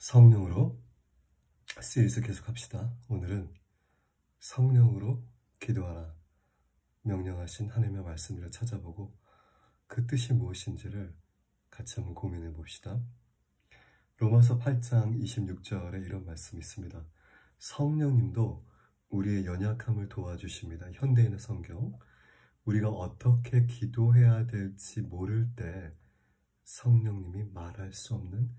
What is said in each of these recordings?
성령으로 시리즈 계속합시다. 오늘은 성령으로 기도하라 명령하신 하나님의 말씀을 찾아보고 그 뜻이 무엇인지를 같이 한번 고민해 봅시다. 로마서 8장 26절에 이런 말씀이 있습니다. 성령님도 우리의 연약함을 도와주십니다. 현대인의 성경. 우리가 어떻게 기도해야 될지 모를 때 성령님이 말할 수 없는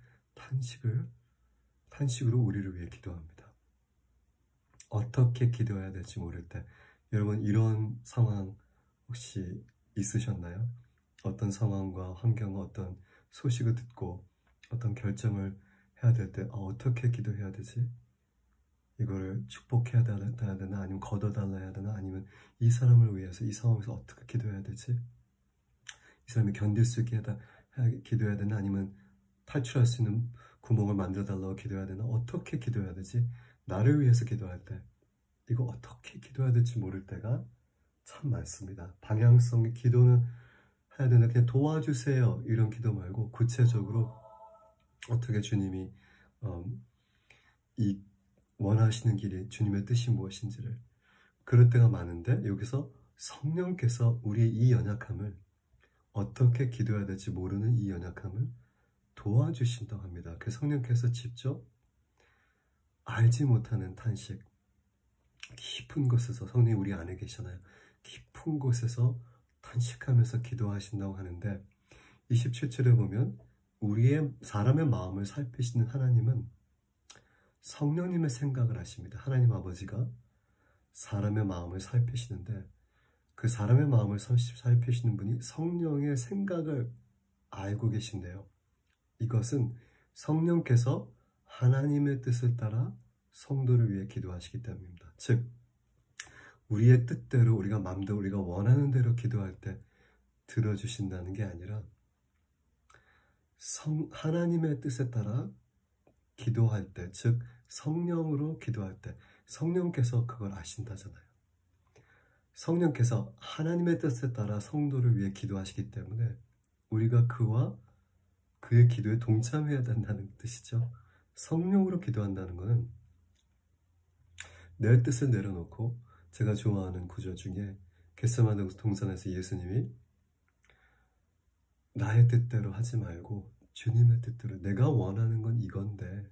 탄식으로 우리를 위해 기도합니다. 어떻게 기도해야 될지 모를 때, 여러분 이런 상황 혹시 있으셨나요? 어떤 상황과 환경과 어떤 소식을 듣고 어떤 결정을 해야 될 때 어떻게 기도해야 되지? 이거를 축복해야 되나 아니면 걷어달라야 되나 아니면 이 사람을 위해서 이 상황에서 어떻게 기도해야 되지? 이 사람이 견딜 수 있게 기도해야 되나 아니면 탈출할 수 있는 구멍을 만들어달라고 기도해야 되나? 어떻게 기도해야 되지? 나를 위해서 기도할 때 이거 어떻게 기도해야 될지 모를 때가 참 많습니다. 방향성의 기도는 해야 되나? 그냥 도와주세요 이런 기도 말고 구체적으로 어떻게 주님이 이 원하시는 길이 주님의 뜻이 무엇인지를 그럴 때가 많은데, 여기서 성령께서 우리의 이 연약함을 어떻게 기도해야 될지 모르는 이 연약함을 도와주신다고 합니다. 그 성령께서 직접 알지 못하는 탄식, 깊은 곳에서, 성령이 우리 안에 계시잖아요. 깊은 곳에서 탄식하면서 기도하신다고 하는데, 27절에 보면 사람의 마음을 살피시는 하나님은 성령님의 생각을 하십니다. 하나님 아버지가 사람의 마음을 살피시는데, 그 사람의 마음을 살피시는 분이 성령의 생각을 알고 계신데요. 이것은 성령께서 하나님의 뜻을 따라 성도를 위해 기도하시기 때문입니다. 즉, 우리의 뜻대로 우리가 마음대로 우리가 원하는 대로 기도할 때 들어주신다는 게 아니라 하나님의 뜻에 따라 기도할 때, 즉 성령으로 기도할 때 성령께서 그걸 아신다잖아요. 성령께서 하나님의 뜻에 따라 성도를 위해 기도하시기 때문에 우리가 그의 기도에 동참해야 된다는 뜻이죠. 성령으로 기도한다는 것은 내 뜻을 내려놓고, 제가 좋아하는 구절 중에 겟세마네 동산에서 예수님이 나의 뜻대로 하지 말고 주님의 뜻대로, 내가 원하는 건 이건데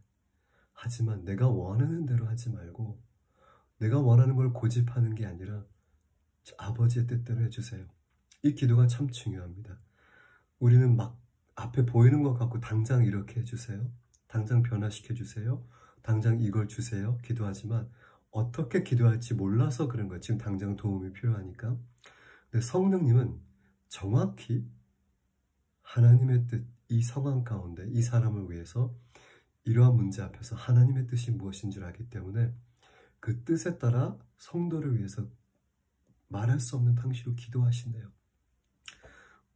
하지만 내가 원하는 대로 하지 말고 내가 원하는 걸 고집하는 게 아니라 아버지의 뜻대로 해주세요. 이 기도가 참 중요합니다. 우리는 막 앞에 보이는 것 같고 당장 이렇게 해주세요, 당장 변화시켜주세요, 당장 이걸 주세요 기도하지만 어떻게 기도할지 몰라서 그런 거예요. 지금 당장 도움이 필요하니까. 근데 성령님은 정확히 하나님의 뜻, 이 상황 가운데 이 사람을 위해서 이러한 문제 앞에서 하나님의 뜻이 무엇인지를 알기 때문에 그 뜻에 따라 성도를 위해서 말할 수 없는 탄식으로 기도하신대요.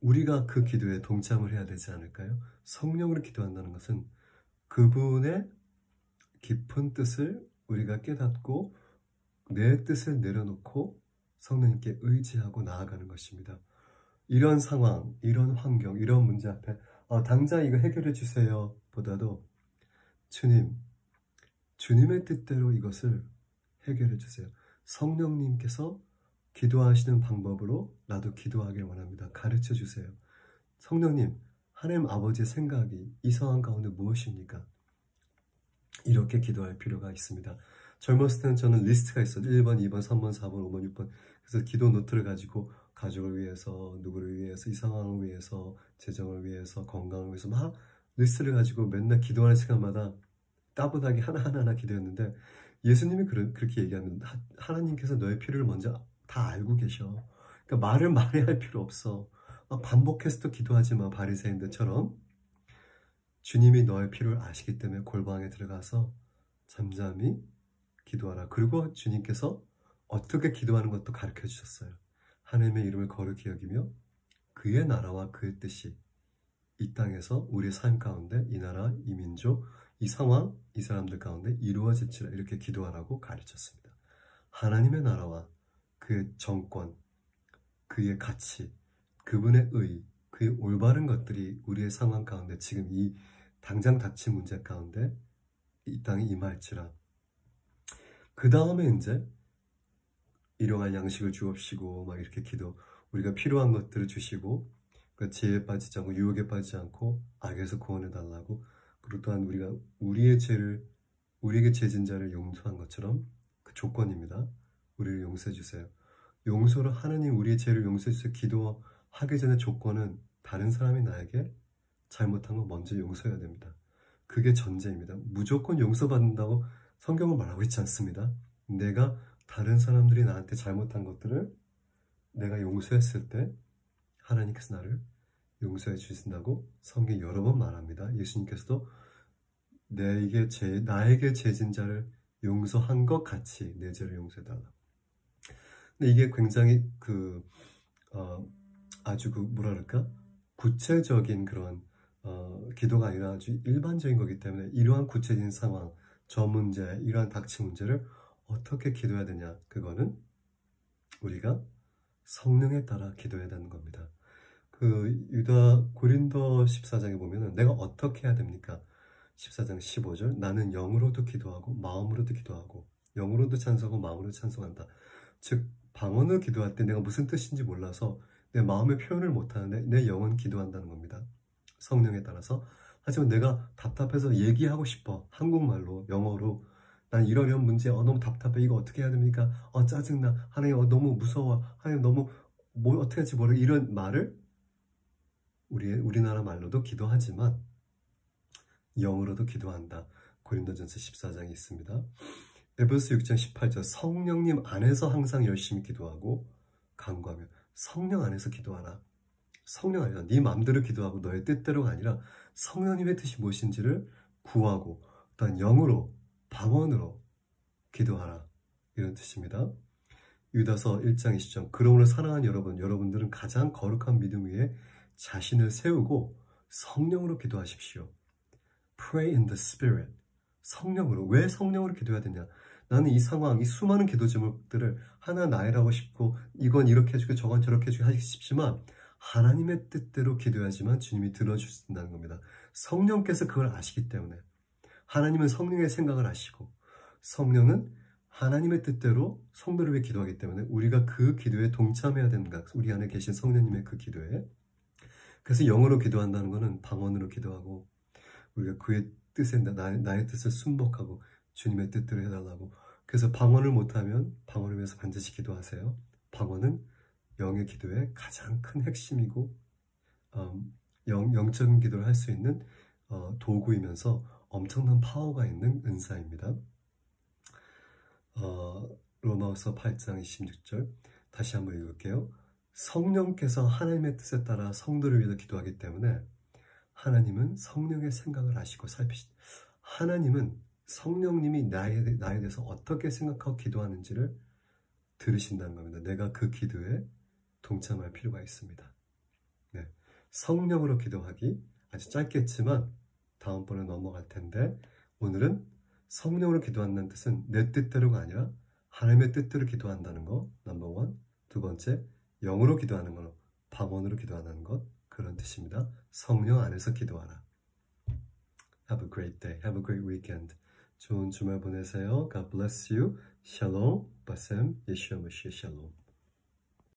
우리가 그 기도에 동참을 해야 되지 않을까요? 성령으로 기도한다는 것은 그분의 깊은 뜻을 우리가 깨닫고 내 뜻을 내려놓고 성령님께 의지하고 나아가는 것입니다. 이런 상황, 이런 환경, 이런 문제 앞에 당장 이거 해결해 주세요 보다도 주님의 뜻대로 이것을 해결해 주세요. 성령님께서 기도하시는 방법으로 나도 기도하길 원합니다. 가르쳐 주세요. 성령님, 하나님 아버지의 생각이 이 상황 가운데 무엇입니까? 이렇게 기도할 필요가 있습니다. 젊었을 때는 저는 리스트가 있어요. 1번, 2번, 3번, 4번, 5번, 6번. 그래서 기도 노트를 가지고 가족을 위해서, 누구를 위해서, 이 상황을 위해서, 재정을 위해서, 건강을 위해서 막 리스트를 가지고 맨날 기도하는 시간마다 따분하게 하나하나 기도했는데, 예수님이 그렇게 얘기합니다. 하나님께서 너의 필요를 먼저 다 알고 계셔. 그러니까 말을 많이 할 필요 없어. 반복해서도 기도하지 마, 바리새인들처럼. 주님이 너의 필요를 아시기 때문에 골방에 들어가서 잠잠히 기도하라. 그리고 주님께서 어떻게 기도하는 것도 가르쳐 주셨어요. 하나님의 이름을 거룩히 여기며 그의 나라와 그의 뜻이 이 땅에서 우리의 삶 가운데 이 나라, 이 민족, 이 상황, 이 사람들 가운데 이루어질지라, 이렇게 기도하라고 가르쳤습니다. 하나님의 나라와 그의 정권, 그의 가치, 그분의 의, 그의 올바른 것들이 우리의 상황 가운데, 지금 이 당장 닥친 문제 가운데 이 땅에 임할지라. 그 다음에 이제 일용할 양식을 주옵시고 막 이렇게 기도, 우리가 필요한 것들을 주시고 그 지혜에 빠지지 않고 유혹에 빠지지 않고 악에서 구원해 달라고, 그리고 또한 우리가 우리에게 죄진 자를 용서한 것처럼 그 조건입니다. 우리를 용서해 주세요. 용서를 하느님 우리의 죄를 용서해 주세요 기도하기 전에 조건은 다른 사람이 나에게 잘못한 거 먼저 용서해야 됩니다. 그게 전제입니다. 무조건 용서받는다고 성경은 말하고 있지 않습니다. 내가 다른 사람들이 나한테 잘못한 것들을 내가 용서했을 때 하나님께서 나를 용서해 주신다고 성경이 여러 번 말합니다. 예수님께서도 나에게 죄진 자를 용서한 것 같이 내 죄를 용서해달라. 근데 이게 굉장히 아주 뭐랄까 구체적인 그런 기도가 아니라 아주 일반적인 거기 때문에 이러한 구체적인 상황, 저 문제, 이러한 닥친 문제를 어떻게 기도해야 되냐, 그거는 우리가 성령에 따라 기도해야 되는 겁니다. 고린도 14장에 보면은 내가 어떻게 해야 됩니까? 14장 15절, 나는 영으로도 기도하고 마음으로도 기도하고 영으로도 찬송하고 마음으로도 찬송한다. 즉 방언으로 기도할 때 내가 무슨 뜻인지 몰라서 내 마음의 표현을 못하는데 내 영은 기도한다는 겁니다. 성령에 따라서. 하지만 내가 답답해서 얘기하고 싶어, 한국말로, 영어로 난 이러려는 문제, 너무 답답해, 이거 어떻게 해야 됩니까? 짜증나, 하나님 너무 무서워, 하나님 너무 뭘 어떻게 할지 모르겠어, 이런 말을 우리나라 말로도 기도하지만 영으로도 기도한다. 고린도전서 14장에 있습니다. 에베소 6장 18절, 성령님 안에서 항상 열심히 기도하고 간구하며. 성령 안에서 기도하라. 성령 안에서 네 마음대로 기도하고 너의 뜻대로가 아니라 성령님의 뜻이 무엇인지를 구하고 또한 영으로, 방언으로 기도하라, 이런 뜻입니다. 유다서 1장 20절, 그러므로 사랑하는 여러분들은 가장 거룩한 믿음 위에 자신을 세우고 성령으로 기도하십시오. Pray in the Spirit. 성령으로. 왜 성령으로 기도해야 되냐? 나는 이 상황, 이 수많은 기도 제목들을 하나 나열하고 싶고 이건 이렇게 해주고 저건 저렇게 해주고 하기 싶지만 하나님의 뜻대로 기도하지만 주님이 들어주신다는 겁니다. 성령께서 그걸 아시기 때문에. 하나님은 성령의 생각을 아시고 성령은 하나님의 뜻대로 성도를 위해 기도하기 때문에 우리가 그 기도에 동참해야 된다. 우리 안에 계신 성령님의 그 기도에. 그래서 영어로 기도한다는 것은 방언으로 기도하고 우리가 그의 뜻에 나의 뜻을 순복하고 주님의 뜻대로 해달라고. 그래서 방언을 못하면 방언을 위해서 반드시 기도하세요. 방언은 영의 기도의 가장 큰 핵심이고 영적인 기도를 할 수 있는 도구이면서 엄청난 파워가 있는 은사입니다. 로마서 8장 26절 다시 한번 읽을게요. 성령께서 하나님의 뜻에 따라 성도를 위해서 기도하기 때문에 하나님은 성령의 생각을 아시고 하나님은 성령님이 나에 대해서 어떻게 생각하고 기도하는지를 들으신다는 겁니다. 내가 그 기도에 동참할 필요가 있습니다. 네. 성령으로 기도하기 아주 짧겠지만 다음번에 넘어갈 텐데, 오늘은 성령으로 기도한다는 뜻은 내 뜻대로가 아니라 하나님의 뜻대로 기도한다는 거, 넘버 원. 두 번째, 영으로 기도하는 거, 방언으로 기도하는 것, 그런 뜻입니다. 성령 안에서 기도하라. Have a great day. Have a great weekend. 좋은 주말 보내세요. God bless you. Shalom. Basem. Yeshua Mashiach. Shalom.